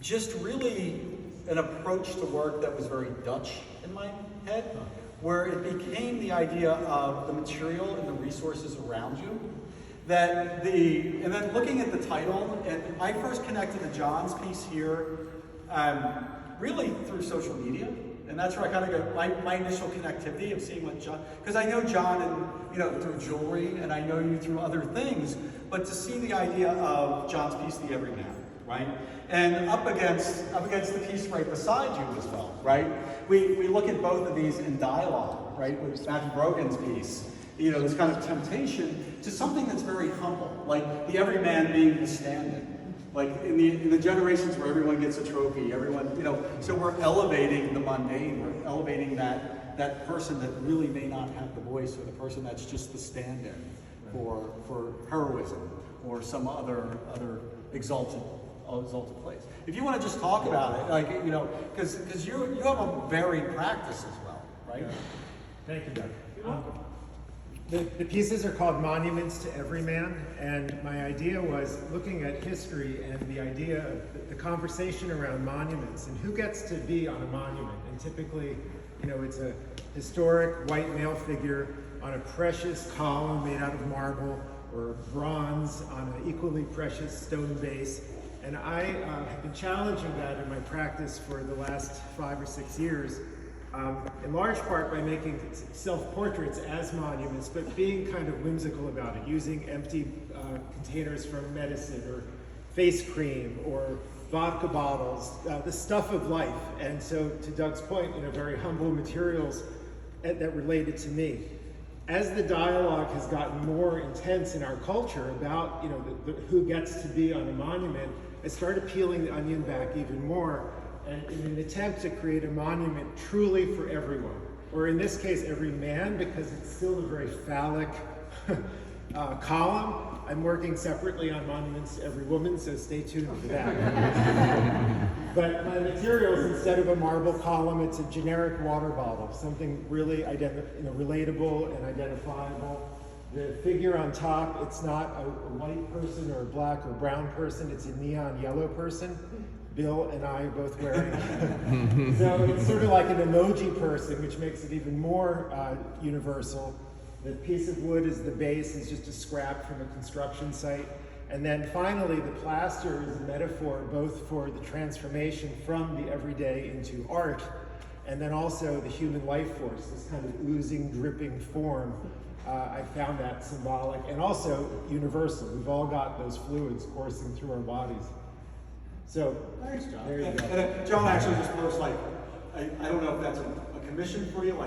just really an approach to work that was very Dutch in my head, where it became the idea of the material and the resources around you. And then looking at the title, and I first connected to John's piece here really through social media. And that's where I kind of got my initial connectivity of seeing what John, because I know John and through jewelry, and I know you through other things, but to see the idea of John's piece, The Everyman, right? And up against the piece right beside you as well, right? We look at both of these in dialogue, right? With Matthew Brogan's piece, this kind of temptation to something that's very humble, like the everyman being the stand-in. Like in the generations where everyone gets a trophy, everyone, so we're elevating the mundane, we're elevating that person that really may not have the voice, or the person that's just the stand-in for heroism or some other exalted place. If you want to just talk about it, because you have a varied practice as well, right? Yeah. Thank you, Doug. The pieces are called Monuments to Everyman, and my idea was looking at history and the idea of the conversation around monuments and who gets to be on a monument. And typically, it's a historic white male figure on a precious column made out of marble or bronze on an equally precious stone base. And I have been challenging that in my practice for the last 5 or 6 years. In large part by making self-portraits as monuments, but being kind of whimsical about it, using empty containers from medicine or face cream or vodka bottles, the stuff of life. And so to Doug's point, very humble materials that related to me. As the dialogue has gotten more intense in our culture about who gets to be on a monument, I started peeling the onion back even more, and in an attempt to create a monument truly for everyone, or in this case, every man, because it's still a very phallic column. I'm working separately on monuments to every woman, so stay tuned for that. But my materials, instead of a marble column, it's a generic water bottle, something really relatable and identifiable. The figure on top, it's not a white person or a black or brown person, it's a neon yellow person. Bill and I are both wearing. So it's sort of like an emoji person, which makes it even more universal. The piece of wood is the base, is just a scrap from a construction site. And then finally, the plaster is a metaphor both for the transformation from the everyday into art, and then also the human life force, this kind of oozing, dripping form. I found that symbolic and also universal. We've all got those fluids coursing through our bodies. So, thanks, John. There you go. And John actually just posted, I don't know if that's a commission for you,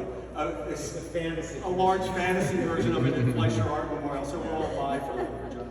it's a fantasy. A large fantasy version of it in Fleischer Art Memorial, so we're all live for John.